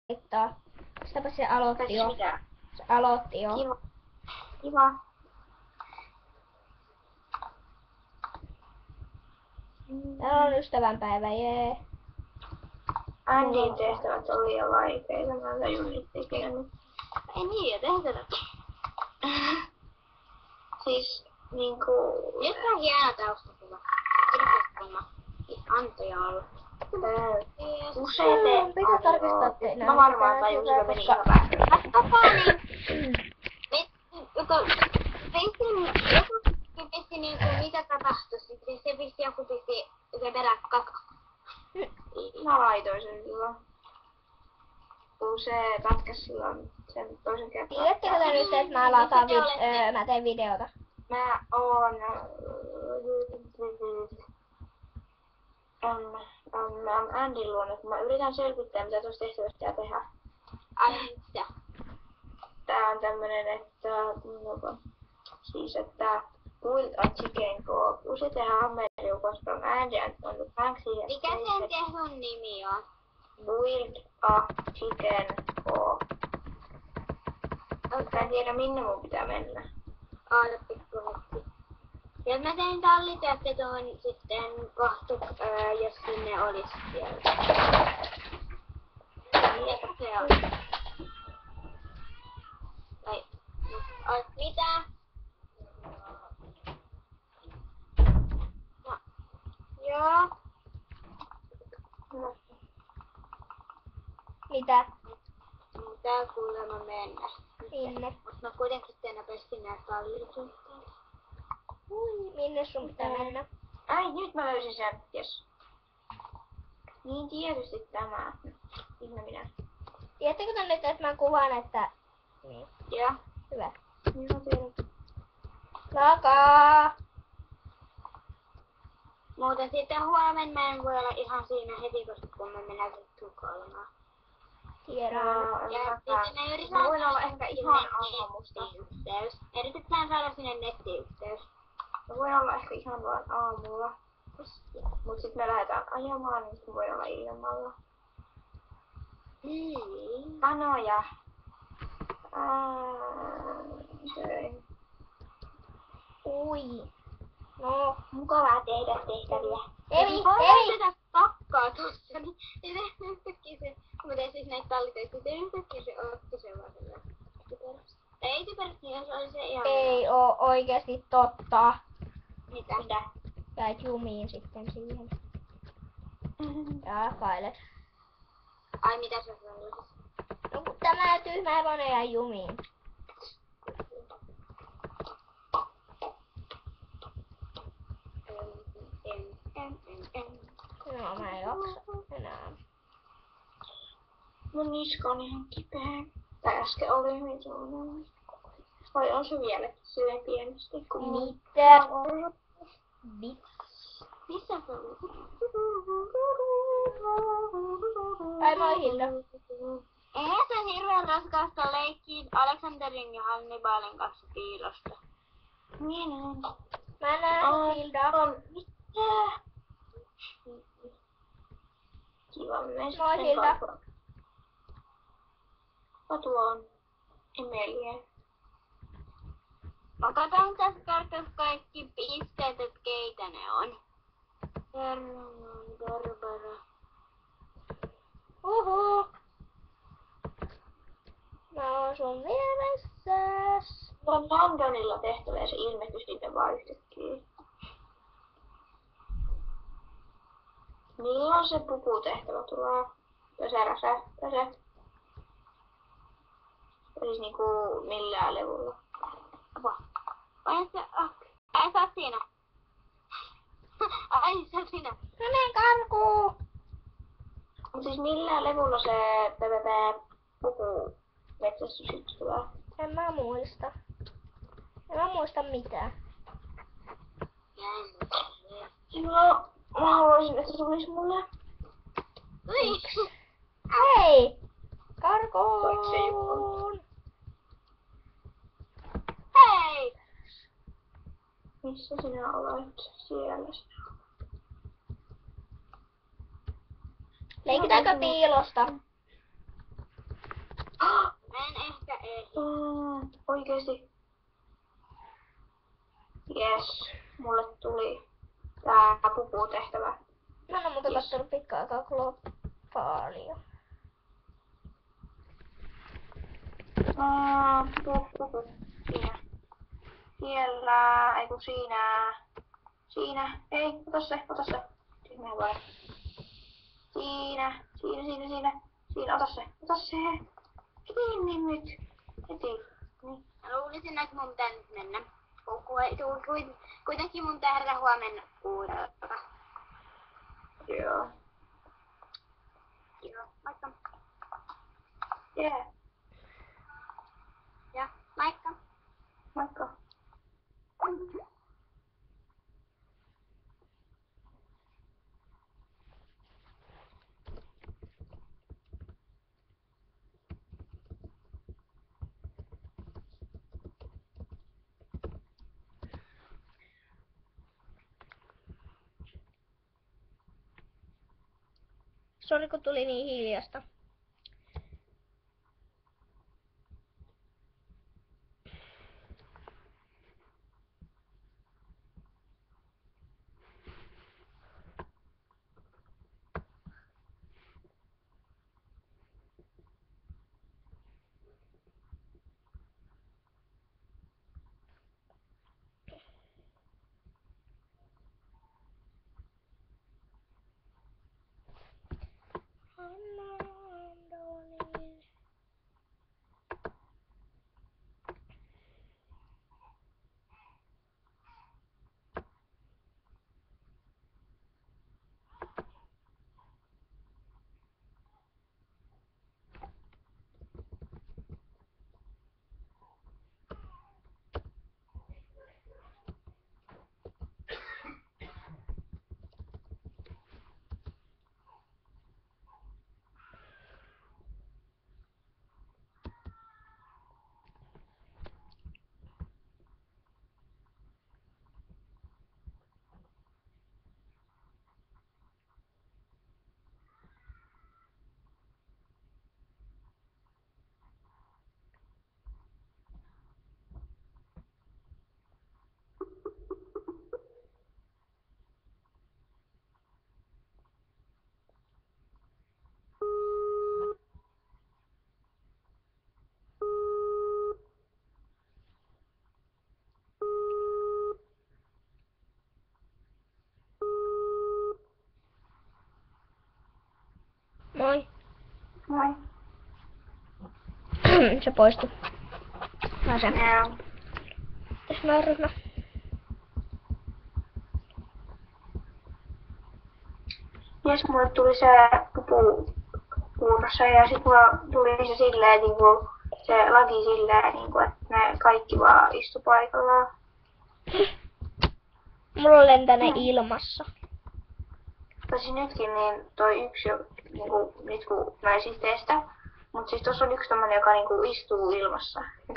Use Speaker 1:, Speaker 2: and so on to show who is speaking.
Speaker 1: laittaa. Sitäpä se aloitti jo.
Speaker 2: Mitä?
Speaker 1: Se aloitti jo.
Speaker 2: Kiva. Kiva.
Speaker 1: Täällä on ystävänpäivä, jee.
Speaker 2: Andin tehtävät oli liian vaikeita, mä en tajun niitä tekemään.
Speaker 3: Ei niin, tehtävät.
Speaker 2: Siis niinku...
Speaker 3: Nyt on hieno taustakuva. Kirjoittama. Antoja olla.
Speaker 2: Usein
Speaker 1: Pitää tarkistaa teille.
Speaker 2: mä varmaan tajun, että meni ihan väärin.
Speaker 3: Pisti niinku mitä tapahtui. Sitten se pisti joku pisti se perä kaka.
Speaker 2: Mä laitoin sen kyllä. Kun se katkesi silloin sen toisen kerran.
Speaker 1: Tiedättekö te nyt, että mä teen videota?
Speaker 2: Mä oon... Andin luona, kun mä yritän selvittää, mitä tuossa tehtävästä pitää tehdä.
Speaker 3: Ai mitä?
Speaker 2: Tää on tämmönen, että... Siis, että... Build a chicken coop. Usein hammer was from Andy and on the fancy...
Speaker 3: Mikä sen tehon nimi on?
Speaker 2: Build a chicken coop. Mä en tiedä, minne mun pitää mennä.
Speaker 3: Aina pikkuhetki. Ja mä tein tallityötä tuohon sitten kohta, jos sinne olisi siellä. Mikä se on? Tai, mitä? No, joo.
Speaker 1: Mitä?
Speaker 3: Tää kuulemma mennä.
Speaker 1: Minne?
Speaker 3: Mut mä kuitenkin teen nopeasti nää tallityötä.
Speaker 1: Minne sun pitää mennä?
Speaker 2: Ai, nyt mä löysin sen. Jes. Niin tietysti tämä. Ihme minä.
Speaker 1: Tiedättekö te nyt, että mä kuvaan, että... Niin.
Speaker 2: Joo.
Speaker 1: Hyvä.
Speaker 2: Niin mä tiedän.
Speaker 1: Lakaa!
Speaker 3: Muuten sitten huomenna mä en voi olla ihan siinä heti, koska kun mä menen Tukholmaan.
Speaker 1: Tiedän.
Speaker 3: Ja sitten me
Speaker 2: Mä
Speaker 3: yritetään
Speaker 2: voin olla ehkä ihan aamusta.
Speaker 3: nettiyhteys. Yritetään saada sinne nettiyhteys.
Speaker 2: Mä voin olla ehkä ihan vaan aamulla. Mut sit me lähdetään ajamaan, niin sit mä voin olla ilmalla. Kanoja. Söin.
Speaker 1: Ui. No.
Speaker 2: Mukavaa tehdä tehtäviä.
Speaker 1: Evi!
Speaker 3: Sitä takkaa tossa, niin yhtäkkiä se, kun mä tein siis näitä tallitöitä, niin yhtäkkiä se otti sen vaan sillä. Ei typerästi, jos oli se ihan...
Speaker 1: Ei oo oikeesti totta.
Speaker 3: Mitä?
Speaker 1: Jäit jumiin sitten siihen. Raakailet.
Speaker 3: Ai mitä sä sanoisit?
Speaker 1: No kun tämä tyhmä hevonen jäi jumiin. No mä en jaksa enää.
Speaker 2: Mun niska on ihan kipeä. Tai äsken oli hyvin sellainen. Vai on se vieläkin silleen pienesti kun
Speaker 1: Mitä?
Speaker 3: Missä se on?
Speaker 1: Ai moi Hilda.
Speaker 3: Eihän se hirveän raskasta leikkiä Aleksanterin ja Hannibalin kanssa piilosta.
Speaker 2: Niin on.
Speaker 1: Mä näen Hilda.
Speaker 2: Mitä? Kiva, mä menen
Speaker 1: Moi, Hilda.
Speaker 2: Tuo on Emilia.
Speaker 3: Mä katson tässä kartassa kaikki pisteet, että keitä ne on. Barbara.
Speaker 1: Uhu. Mä oon sun vieressäs.
Speaker 2: On Londonilla tehtävä ja se ilmestyi siitä vaan yhtäkkiä. Milloin se pukutehtävä tulee? Pösä. Siis niinku millään levulla.
Speaker 3: Ai sä oot siinä. Ai sä oot siinä.
Speaker 1: Mene karkuun.
Speaker 2: Mut siis millään levulla se puku metsästys sit tulee?
Speaker 1: En mä muista. En mä muista mitään.
Speaker 2: Joo, mä haluaisin, että se tulisi mulle.
Speaker 1: Hei! Karkuun!
Speaker 3: Hei!
Speaker 2: Missä sinä olet? Siellä.
Speaker 1: Leikitäänkö piilosta?
Speaker 2: Oikeesti. Jes, mulle tuli tää puputehtävä.
Speaker 1: Mä en oo muuten kattonut pitkään aikaa Globaalia.
Speaker 2: Pupu. Siinä. Siellä, ei kun siinä. Siinä. Ei, ota se. Tyhmää vaan. Siinä. Siinä, ota se. Kiinni nyt. Heti. Niin.
Speaker 3: Mä luulisin, että mun pitää nyt mennä. Kuitenkin mun pitää herätä huomenna 6:00.
Speaker 2: Joo.
Speaker 3: Joo, moikka.
Speaker 2: Yeah.
Speaker 3: Ja, moikka.
Speaker 2: Moikka.
Speaker 1: Sori kun tuli niin hiljasta. Moi.
Speaker 2: Moi.
Speaker 1: Se poistui. Mä sen.
Speaker 2: Joo.
Speaker 1: Tehdään ryhmä.
Speaker 2: Jes, mulle tuli se puurossa ja sit mulla tuli se silleen niinku, se laki silleen niinku, että ne kaikki vaan istu paikallaan.
Speaker 1: Mulla on lentänyt ilmassa.
Speaker 2: Tosi nytkin niin toi yksi, niinku, nyt kun mä en siis testa, mut siis tossa on yksi tommonen, joka niinku istuu ilmassa. Ja